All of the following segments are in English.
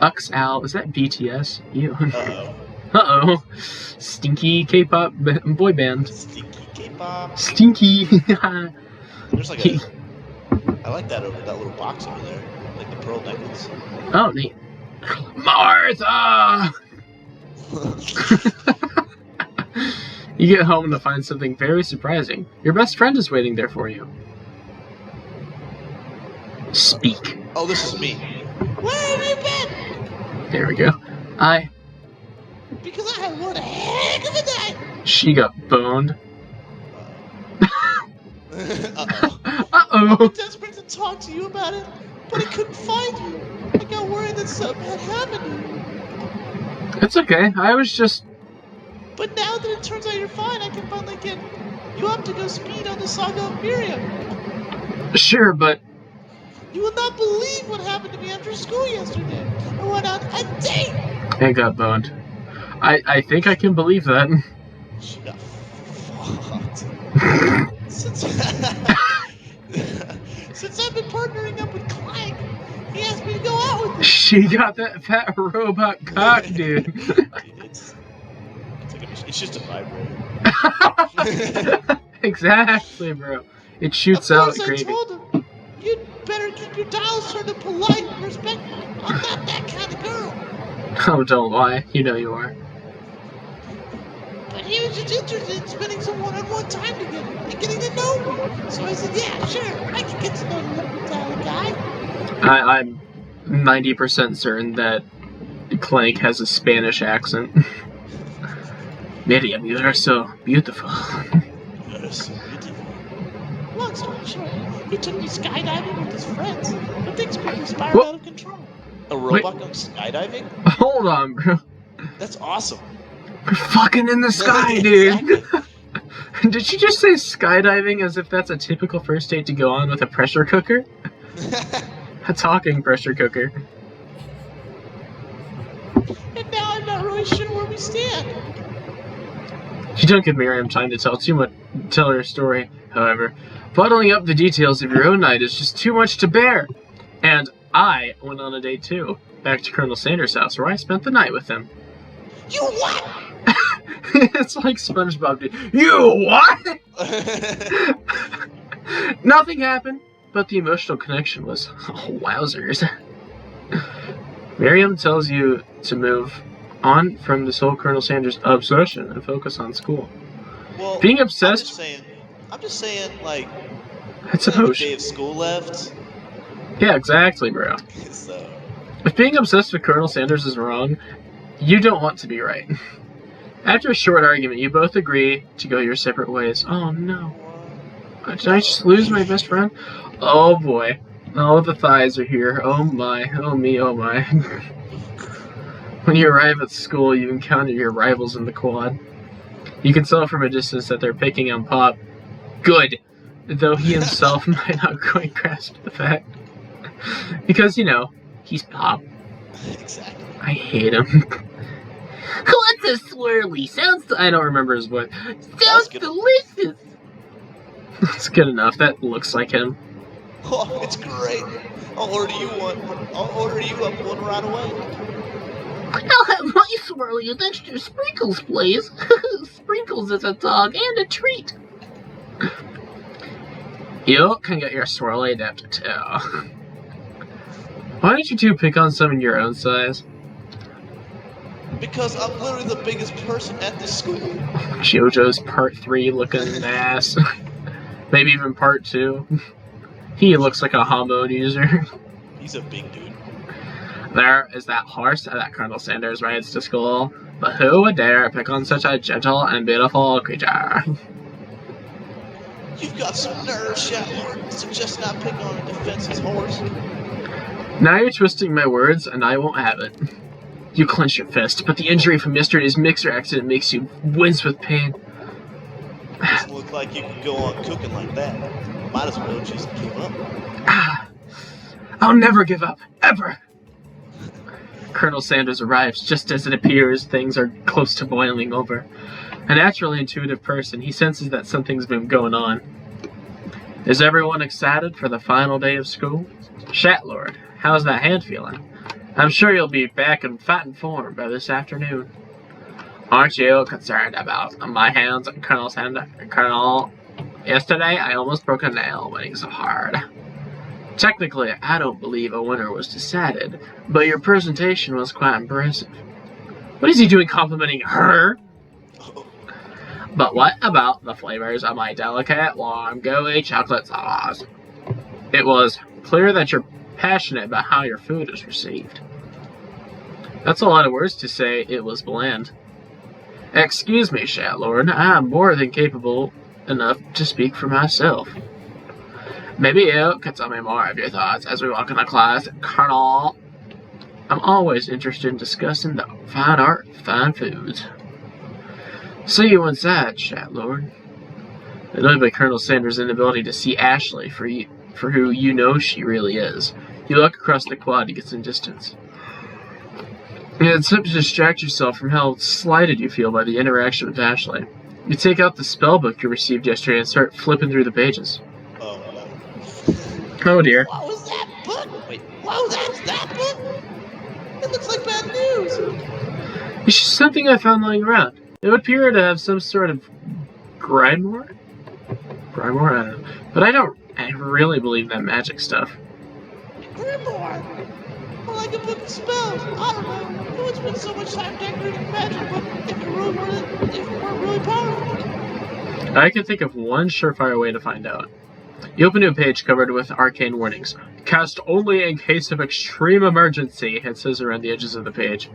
Ux Al, is that BTS? You. Uh-oh. Uh-oh. Stinky K-pop boy band. Stinky K-pop. Stinky. There's like I like that little box over there. Like the pearl necklace. Oh, neat. Martha! You get home to find something very surprising. Your best friend is waiting there for you. Speak. Oh, this is me. Where have you been? There we go. Because I had one heck of a day. She got boned. Uh-oh. Uh-oh. I'm desperate to talk to you about it, but I couldn't find you. I got worried that something had happened to you. It's okay. I was just... But now that it turns out you're fine, I can finally get you up to go speed on the saga of Miriam. Sure, but... You will not believe what happened to me after school yesterday. I went on a date. I got boned. I think I can believe that. She got fucked. Since I've been partnering up with Clank, he asked me to go out with him. She got that fat robot cock, dude. It's just a vibrator. Exactly, bro. It shoots out gravy. I told him, you'd better keep your dials turned to polite and respectful. I'm not that kind of girl. Oh, don't lie. You know you are. But he was just interested in spending some one-on-one time together and getting to know me. So I said, yeah, sure, I can get to know the little Italian guy. I'm 90% certain that Clank has a Spanish accent. Miriam, you are so beautiful. You're so beautiful. Long story short, he took me skydiving with his friends, but things quickly spiraled out of control. A robot goes skydiving? Hold on, bro. That's awesome. We're fucking in the sky, dude. Did she just say skydiving as if that's a typical first date to go on with a pressure cooker? A talking pressure cooker. And now I'm not really sure where we stand. You don't give Miriam time to tell her story, however. Bottling up the details of your own night is just too much to bear. And I went on a date too, back to Colonel Sanders' house, where I spent the night with him. You what? It's like SpongeBob did. You what? Nothing happened, but the emotional connection was wowzers. Miriam tells you to move on from this whole Colonel Sanders obsession and focus on school. Well, being obsessed. I'm just saying, like, it's a potion. Day of school left. Yeah, exactly, bro. So. If being obsessed with Colonel Sanders is wrong, you don't want to be right. After a short argument, you both agree to go your separate ways. Oh no. Did I just lose my best friend? Oh boy. Oh, the thighs are here. Oh my. Oh me, oh my. When you arrive at school, you encounter your rivals in the quad. You can tell from a distance that they're picking on Pop. Good. Though he himself might not quite grasp the fact. Because, you know, he's Pop. Exactly. I hate him. What's a swirly? I don't remember his voice. Sounds delicious. That's good enough. That looks like him. Oh, it's great. I'll order you up one right away. I'll have my swirly with extra sprinkles, please. Sprinkles is a dog and a treat. You can get your swirly adapter too. Why don't you two pick on some in your own size? Because I'm literally the biggest person at this school. JoJo's part 3 looking ass. Maybe even part 2. He looks like a hormone user. He's a big dude. There is that horse that Colonel Sanders rides to school, but who would dare pick on such a gentle and beautiful creature? You've got some nerve, Shatner. Suggest not pick on a defenseless horse. Now you're twisting my words, and I won't have it. You clench your fist, but the injury from yesterday's mixer accident makes you wince with pain. Doesn't look like you can go on cooking like that. Might as well just give up. I'll never give up, ever! Colonel Sanders arrives just as it appears things are close to boiling over. A naturally intuitive person, he senses that something's been going on. Is everyone excited for the final day of school? Shatlord, how's that hand feeling? I'm sure you'll be back in fighting form by this afternoon. Aren't you concerned about my hands, Colonel Sanders? Colonel, yesterday I almost broke a nail winning so hard. Technically, I don't believe a winner was decided, but your presentation was quite impressive. What is he doing complimenting her? But what about the flavors of my delicate, warm, gooey chocolate sauce? It was clear that you're passionate about how your food is received. That's a lot of words to say it was bland. Excuse me, Shatlord, I am more than capable enough to speak for myself. Maybe you could tell me more of your thoughts as we walk into class, Colonel. I'm always interested in discussing the fine art of fine foods. See you inside, Shatlord. Annoyed by Colonel Sanders' inability to see Ashley for who you know she really is, you look across the quad to get some distance. You attempt to distract yourself from how slighted you feel by the interaction with Ashley. You take out the spellbook you received yesterday and start flipping through the pages. Oh dear. What was that book? Wait, what was that book? It looks like bad news. It's just something I found lying around. It would appear to have some sort of grimoire? Grimoire? I don't know. But I really believe that magic stuff. Grimoire? More like a book of spells. I don't know. Who would spend so much time decorating a magic book if it weren't really powerful? I can think of one surefire way to find out. You open to a page covered with arcane warnings. Cast only in case of extreme emergency, it says around the edges of the page.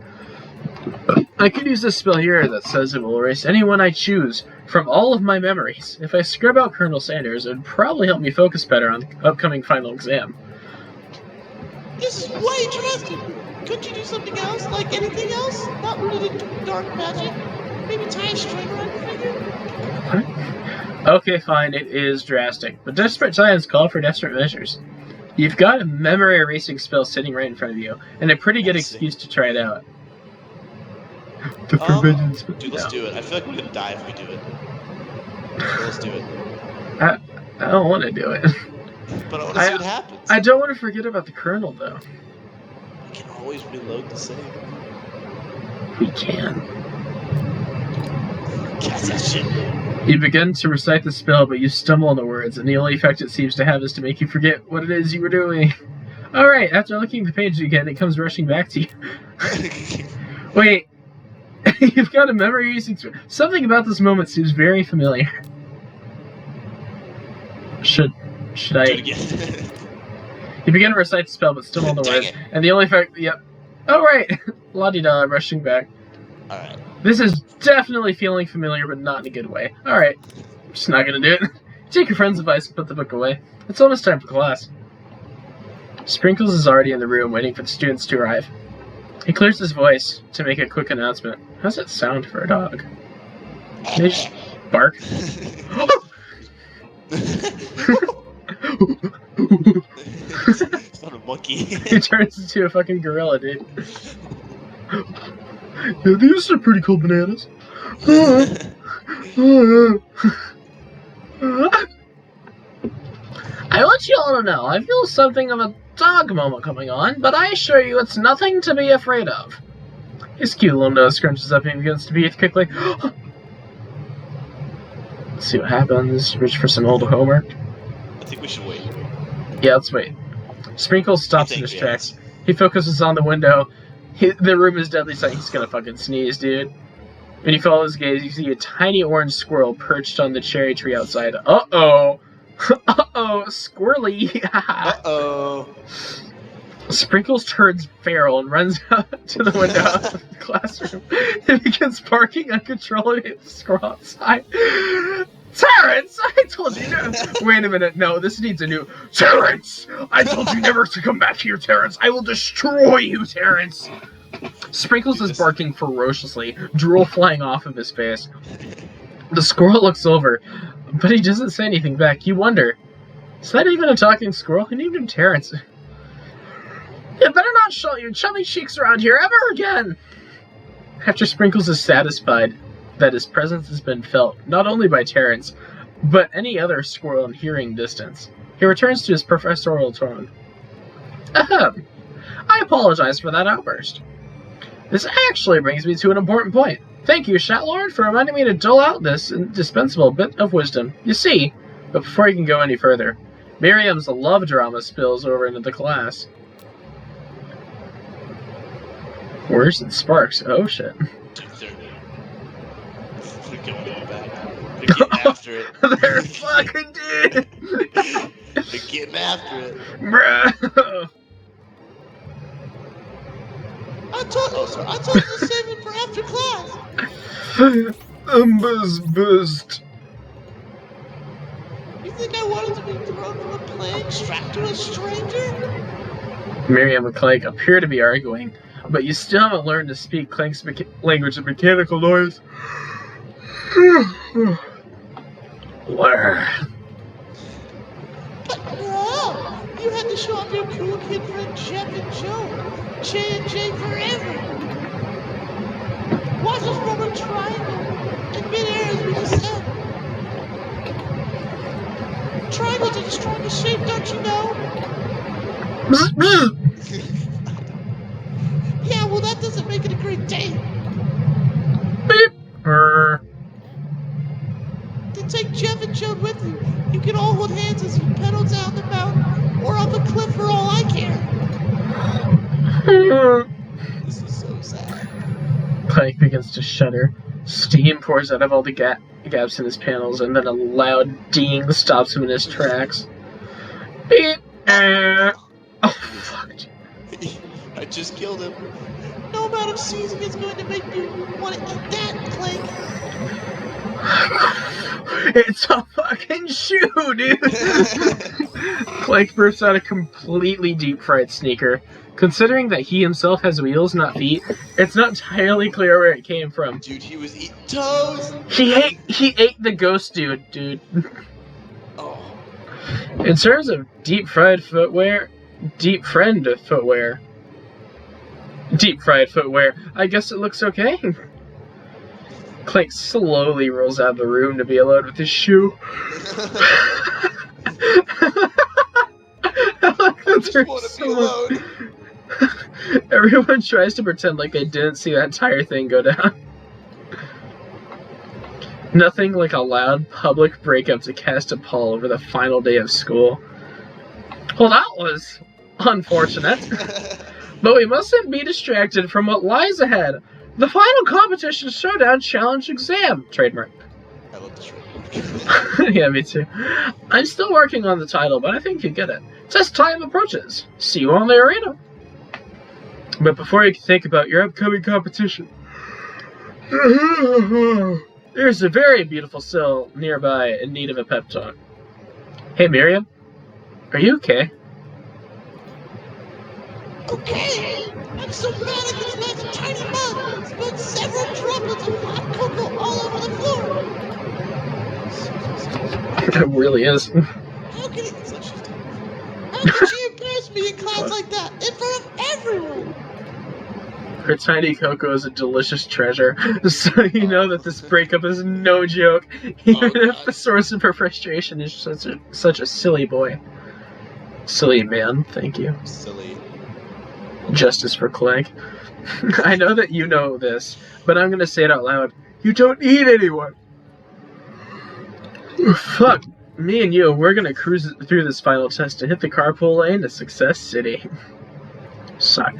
I could use this spell here that says it will erase anyone I choose from all of my memories. If I scrub out Colonel Sanders, it would probably help me focus better on the upcoming final exam. This is way drastic. Couldn't you do something else? Like anything else? Not rooted in dark magic? Maybe tie a string around your finger? What? Okay, fine, it is drastic, but desperate times call for desperate measures. You've got a memory erasing spell sitting right in front of you, and a pretty good excuse to try it out. The forbidden spell. Dude, let's do it. I feel like we're gonna die if we do it. So let's do it. I don't want to do it. But I want to see what happens. I don't want to forget about the Colonel, though. We can always reload the save. We can. Cast that shit. You begin to recite the spell, but you stumble on the words, and the only effect it seems to have is to make you forget what it is you were doing. Alright, after looking at the page again, it comes rushing back to you. Wait, you've got a memory using... Something about this moment seems very familiar. Should I... Do it again. You begin to recite the spell, but stumble on the words, and the only effect... Yep. Oh, right! La-di-da, rushing back. Alright. This is definitely feeling familiar, but not in a good way. Alright, I'm just not gonna do it. Take your friend's advice and put the book away. It's almost time for class. Sprinkles is already in the room waiting for the students to arrive. He clears his voice to make a quick announcement. How's that sound for a dog? They just bark. It's not a monkey. He turns into a fucking gorilla, dude. Yeah, these are pretty cool bananas. I want you all to know, I feel something of a dog moment coming on, but I assure you it's nothing to be afraid of. His cute little nose scrunches up and begins to breathe quickly. Let's see what happens. Reach for some old homework. I think we should wait. Yeah, let's wait. Sprinkles stops and distracts. He focuses on the window. The room is deadly silent. He's gonna fucking sneeze, dude. When you follow his gaze, you see a tiny orange squirrel perched on the cherry tree outside. Uh-oh! Uh-oh! Squirrely! Uh-oh! Sprinkles turns feral and runs out to the window of the classroom and begins barking uncontrollably at the squirrel outside. Terrence! I told you never... Wait a minute, no, this needs a new... Terrence! I told you never to come back here, Terrence! I will destroy you, Terrence! Sprinkles is barking ferociously, drool flying off of his face. The squirrel looks over, but he doesn't say anything back. You wonder, is that even a talking squirrel? He named him Terrence. You better not show your chubby cheeks around here ever again! After Sprinkles is satisfied that his presence has been felt, not only by Terrence, but any other squirrel in hearing distance, he returns to his professorial tone. Ahem. I apologize for that outburst. This actually brings me to an important point. Thank you, Shatlord, for reminding me to dole out this indispensable bit of wisdom. You see, but before you can go any further, Miriam's love drama spills over into the class. Worse than Sparks. Oh, shit. They're going all back. They're getting after it. They're fucking dead. They're getting after it. Bruh. I told you to save it for after class. Boost. You think I wanted to be thrown from a plane strapped to a stranger? Miriam and Clank appear to be arguing, but you still haven't learned to speak Clank's language of mechanical noise. Where? But no! You had to show off your cool kid friend Jeff and Joe. J&J forever! Watch us rub a triangle in midair as we descend. Triangles are the strongest shape, don't you know? Yeah, well that doesn't make it a great day. Beep. Then take Jeff and Joe with you. You can all hold hands as you pedal down the mountain or off a cliff for all I care. This is so sad. Clank begins to shudder. Steam pours out of all the gaps in his panels, and then a loud ding stops him in his tracks. Beep. Oh, fuck. I just killed him. No amount of seasoning is going to make me want to eat that, Clank. It's a fucking shoe, dude! Clank bursts out a completely deep-fried sneaker. Considering that he himself has wheels, not feet, it's not entirely clear where it came from. Dude, he was eating toes! He ate the ghost dude. Oh. In terms of deep fried footwear, I guess it looks okay. Clank slowly rolls out of the room to be alone with his shoe. I like that there's someone. Everyone tries to pretend like they didn't see that entire thing go down. Nothing like a loud public breakup to cast a pall over the final day of school. Well, that was unfortunate. But we mustn't be distracted from what lies ahead. The final competition showdown challenge exam. Trademark. I love the trademark. Yeah, me too. I'm still working on the title, but I think you get it. Test time approaches. See you on the arena. But before you can think about your upcoming competition, there's a very beautiful cell nearby in need of a pep talk. Hey, Miriam. Are you okay? Okay! I'm so mad I can smash a tiny mug! Spilled several droplets of hot cocoa all over the floor! It really is. How can it... How could she embarrass me in class like that? In front of everyone! Her tiny cocoa is a delicious treasure, so you know that this breakup is no joke, even if the source of her frustration is such a silly boy. Silly man, thank you. Silly. Justice for Clank. I know that you know this, but I'm gonna say it out loud. You don't need anyone! Fuck, me and you, we're gonna cruise through this final test and hit the carpool lane to Success City. Suck.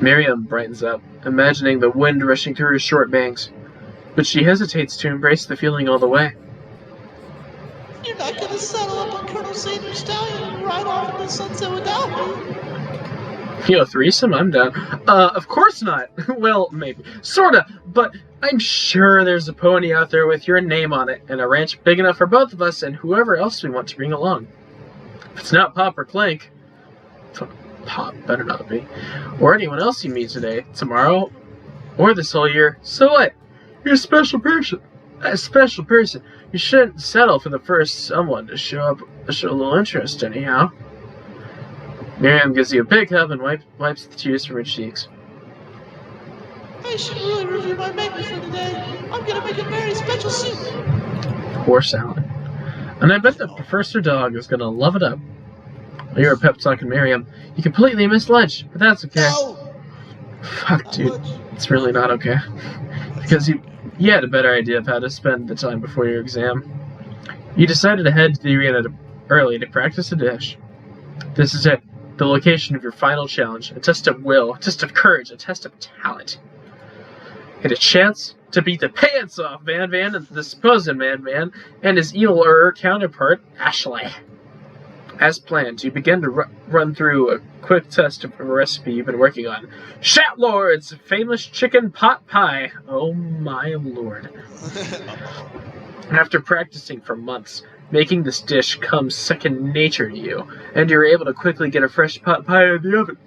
Miriam brightens up, imagining the wind rushing through her short bangs, but she hesitates to embrace the feeling all the way. You're not gonna settle up on Colonel Sanders' stallion and ride off in the sunset without me? Yo, threesome? I'm down. Of course not. Well, maybe. Sorta, but I'm sure there's a pony out there with your name on it, and a ranch big enough for both of us and whoever else we want to bring along. If it's not Pop or Clank, Pop better not be, or anyone else you meet today, tomorrow, or this whole year, so what? You're a special person. A special person. You shouldn't settle for the first someone to show a little interest, anyhow. Miriam gives you a big hug and wipes the tears from her cheeks. I should really review my menu for today. I'm gonna make a very special soup. Poor salad. And I bet the Professor Dog is gonna love it up. You were pep talking Miriam. You completely missed lunch, but that's okay. No! Fuck, dude. It's really not okay. Because you had a better idea of how to spend the time before your exam. You decided to head to the arena early to practice a dish. This is it. The location of your final challenge. A test of will, a test of courage, a test of talent. And a chance to beat the pants off Van Van and the supposed Van Van and his eviler counterpart, Ashley. As planned, you begin to run through a quick test of a recipe you've been working on. Shat Lord's famous chicken pot pie. Oh my lord. After practicing for months, making this dish comes second nature to you, and you're able to quickly get a fresh pot pie out of the oven.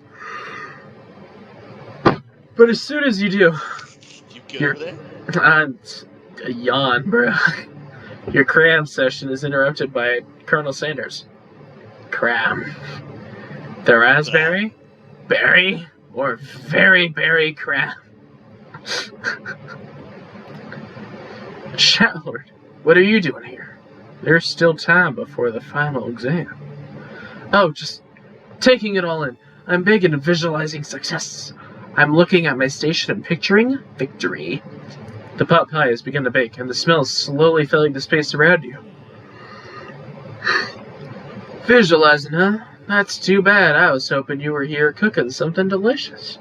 But as soon as you do, You good over there? a yawn, bro. Your cram session is interrupted by Colonel Sanders. Cram. The raspberry, berry, or very berry cram. Shatlord, what are you doing here? There's still time before the final exam. Oh, just taking it all in. I'm big into visualizing success. I'm looking at my station and picturing victory. The pot pie has begun to bake, and the smell is slowly filling the space around you. Visualizing, huh? That's too bad. I was hoping you were here cooking something delicious.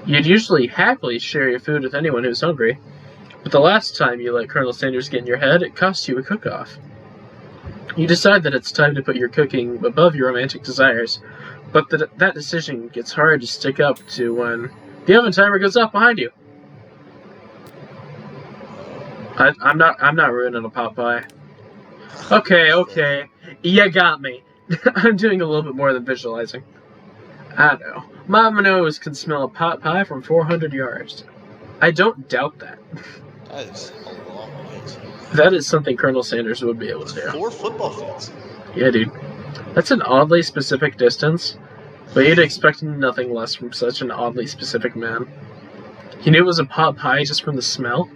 You'd usually happily share your food with anyone who's hungry, but the last time you let Colonel Sanders get in your head, it cost you a cook-off. You decide that it's time to put your cooking above your romantic desires, but that decision gets hard to stick up to when the oven timer goes off behind you. I'm not ruining a pot pie. Okay. You got me. I'm doing a little bit more than visualizing. I know. My nose can smell a pot pie from 400 yards. I don't doubt that. That is a long ways. That is something Colonel Sanders would be able to do. 4 football fields. Yeah, dude. That's an oddly specific distance, but you'd expect nothing less from such an oddly specific man. He knew it was a pot pie just from the smell.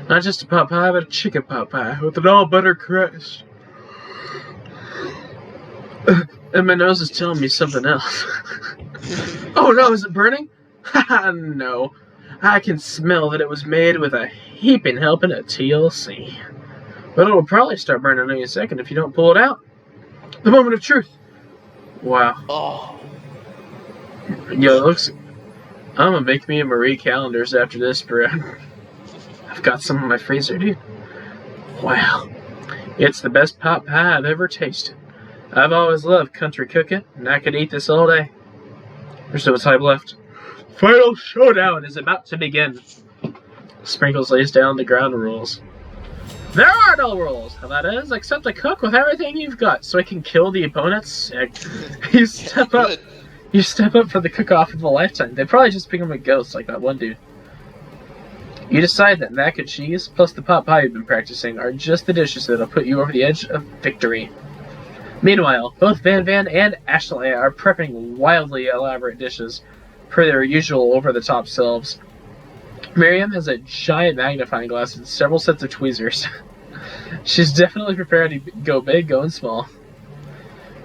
Not just a pot pie, but a chicken pot pie with an all-butter crust. And my nose is telling me something else. Oh no, is it burning? Haha, no. I can smell that it was made with a heaping helping of TLC. But it'll probably start burning in a second if you don't pull it out. The moment of truth. Wow. Oh. Yo, it looks... I'm gonna make me a Marie Callender's after this, bro. I've got some in my freezer, dude. Wow. It's the best pot pie I've ever tasted. I've always loved country cooking, and I could eat this all day. There's no time left. Final showdown is about to begin. Sprinkles lays down the ground rules. There are no rules, that is, except to cook with everything you've got, so I can kill the opponents. Sick. You step up. You step up for the cook-off of a lifetime. They probably just become a ghost like that one dude. You decide that mac and cheese plus the pot pie you've been practicing are just the dishes that'll put you over the edge of victory. Meanwhile, both Van Van and Ashley are prepping wildly elaborate dishes per their usual over-the-top selves. Miriam has a giant magnifying glass and several sets of tweezers. She's definitely prepared to go big, going small.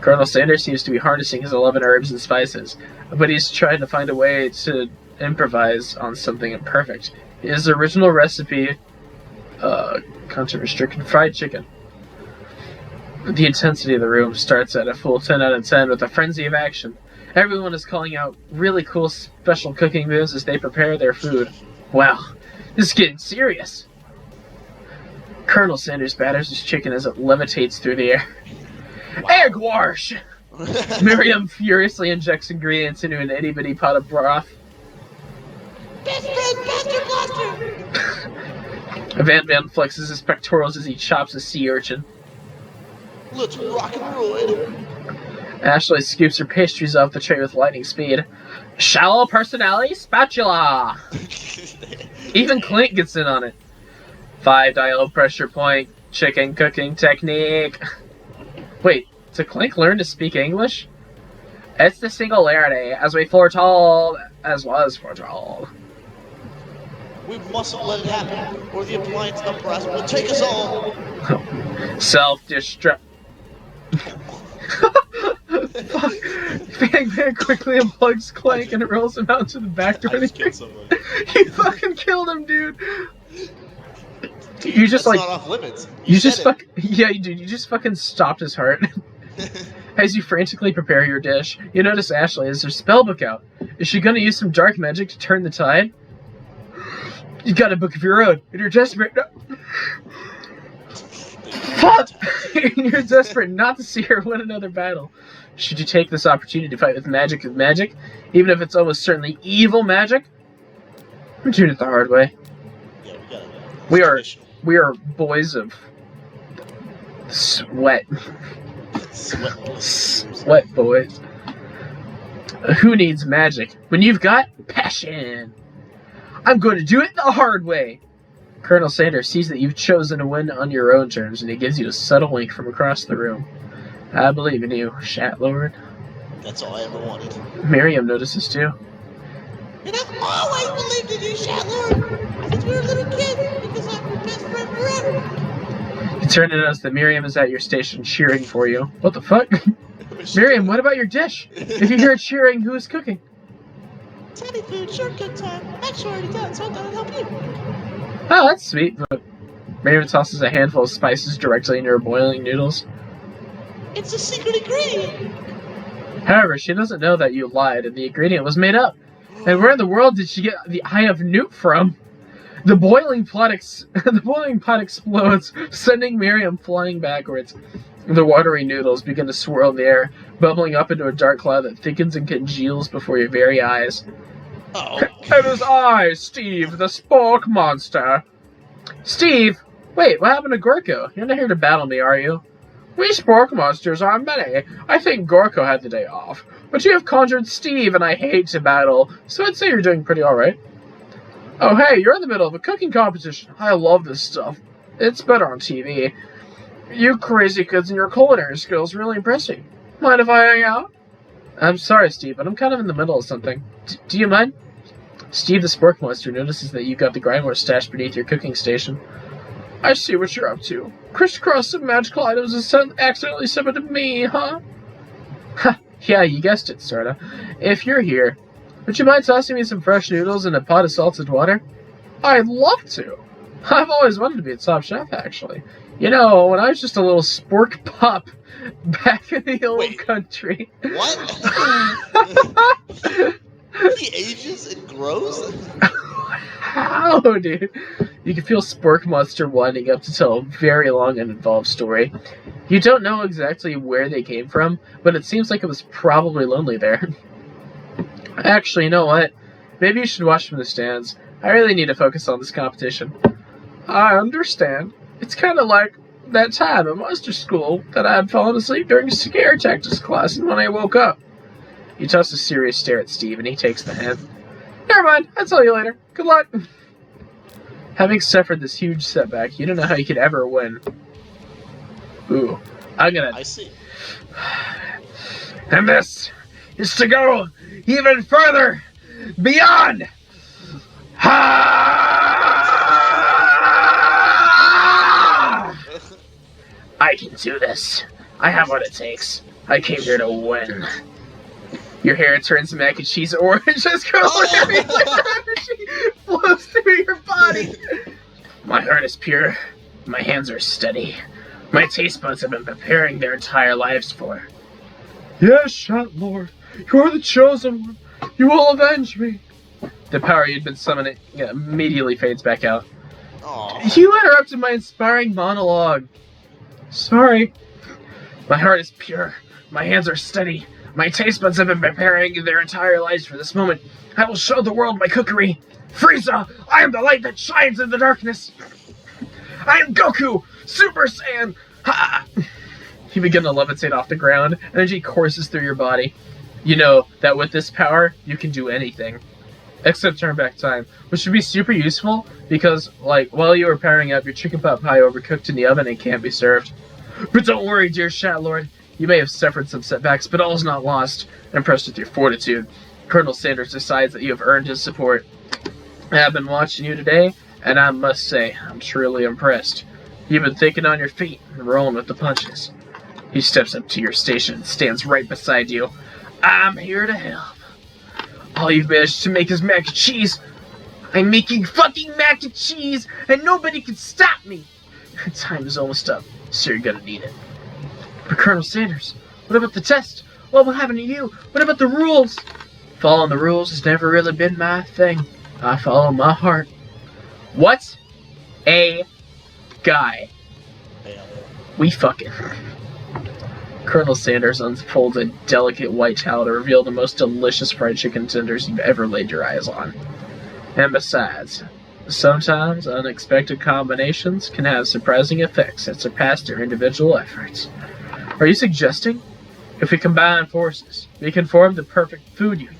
Colonel Sanders seems to be harnessing his 11 herbs and spices, but he's trying to find a way to improvise on something perfect. His original recipe, content-restricted fried chicken. The intensity of the room starts at a full 10 out of 10 with a frenzy of action. Everyone is calling out really cool special cooking moves as they prepare their food. Wow, this is getting serious. Colonel Sanders batters his chicken as it levitates through the air. Wow. Egg wash! Miriam furiously injects ingredients into an itty-bitty pot of broth. Best friend, Blaster! Van Van flexes his pectorals as he chops a sea urchin. Let's rock and roll. Ashley scoops her pastries off the tray with lightning speed. Shallow personality spatula! Even Clint gets in on it. 5-dial pressure point, chicken cooking technique. Wait, did Clink learn to speak English? It's the singularity, as we foretold, as was foretold. We mustn't let it happen, or the appliance uprising will take us all. Self-destruct. Fuck! Bang Bang quickly unplugs Clank and rolls him out to the back door. I just killed someone. You fucking killed him, dude! You just That's like... not off limits. You just said it. Yeah, dude, you just fucking stopped his heart. As you frantically prepare your dish, you notice Ashley has her spellbook out. Is she gonna use some dark magic to turn the tide? You got a book of your own, and you're desperate. Fuck! You're desperate not to see her win another battle. Should you take this opportunity to fight with magic, even if it's almost certainly evil magic? I'm doing it the hard way. Yeah, we got it. We are boys of sweat. Sweat boys. Who needs magic when you've got passion? I'm going to do it the hard way. Colonel Sanders sees that you've chosen to win on your own terms, and he gives you a subtle wink from across the room. I believe in you, Shat Lord. That's all I ever wanted. Miriam notices too. And I've always believed in you, Shat Lord, since we were little kids, because I'm your best friend forever. You turn to notice that Miriam is at your station cheering for you. What the fuck? Miriam, what about your dish? If you hear cheering, who is cooking? Teddy food, shortcut time. I'm actually already done, so I thought I'd help you. Oh, that's sweet. But Miriam tosses a handful of spices directly into her boiling noodles. It's a secret ingredient. However, she doesn't know that you lied and the ingredient was made up. And where in the world did she get the Eye of Newt from? The boiling pot explodes, sending Miriam flying backwards. The watery noodles begin to swirl in the air, bubbling up into a dark cloud that thickens and congeals before your very eyes. Oh. It is I, Steve, the Spork Monster. Steve? Wait, what happened to Gorko? You're not here to battle me, are you? We Spork Monsters are many. I think Gorko had the day off. But you have conjured Steve, and I hate to battle, so I'd say you're doing pretty alright. Oh hey, you're in the middle of a cooking competition. I love this stuff. It's better on TV. You crazy kids and your culinary skills really impress me. Mind if I hang out? I'm sorry, Steve, but I'm kind of in the middle of something. Do you mind? Steve the Spork Monster notices that you've got the Grindmore stashed beneath your cooking station. I see what you're up to. Crisscross some magical items and accidentally sent it to me, huh? Ha, yeah, you guessed it, sorta. If you're here, would you mind tossing me some fresh noodles in a pot of salted water? I'd love to. I've always wanted to be a top chef, actually. You know, when I was just a little spork pup back in the old country. What? He ages and grows? How, dude? You can feel Spork Monster winding up to tell a very long and involved story. You don't know exactly where they came from, but it seems like it was probably lonely there. Actually, you know what? Maybe you should watch from the stands. I really need to focus on this competition. I understand. It's kind of like that time at monster school that I had fallen asleep during a scare tactics class, and when I woke up. You toss a serious stare at Steve, and he takes the hand. Never mind, I'll tell you later. Good luck. Having suffered this huge setback, you don't know how you could ever win. Ooh, I see. And this is to go even further beyond. I can do this. I have what it takes. I came here to win. Your hair turns mac and cheese orange as culinary energy flows through your body. My heart is pure. My hands are steady. My taste buds have been preparing their entire lives for. Yes, Shat Lord. You are the chosen one. You will avenge me. The power you'd been summoning immediately fades back out. Aww. You interrupted my inspiring monologue. Sorry. My heart is pure. My hands are steady. My taste buds have been preparing their entire lives for this moment. I will show the world my cookery. Frieza, I am the light that shines in the darkness. I am Goku, Super Saiyan. Ha! You begin to levitate off the ground. Energy courses through your body. You know that with this power, you can do anything. Except turn back time, which would be super useful because, like, while you were powering up, your chicken pot pie overcooked in the oven and can't be served. But don't worry, dear Shat Lord. You may have suffered some setbacks, but all is not lost. Impressed with your fortitude, Colonel Sanders decides that you have earned his support. I have been watching you today, and I must say, I'm truly impressed. You've been thinking on your feet and rolling with the punches. He steps up to your station and stands right beside you. I'm here to help. All you've managed to make is mac and cheese. I'm making fucking mac and cheese, and nobody can stop me. Time is almost up, so you're gonna need it. But Colonel Sanders, what about the test? What will happen to you? What about the rules? Following the rules has never really been my thing. I follow my heart. What a guy. We fucking. Colonel Sanders unfolds a delicate white towel to reveal the most delicious fried chicken tenders you've ever laid your eyes on. And besides, sometimes unexpected combinations can have surprising effects that surpass their individual efforts. Are you suggesting, if we combine forces, we can form the perfect food union?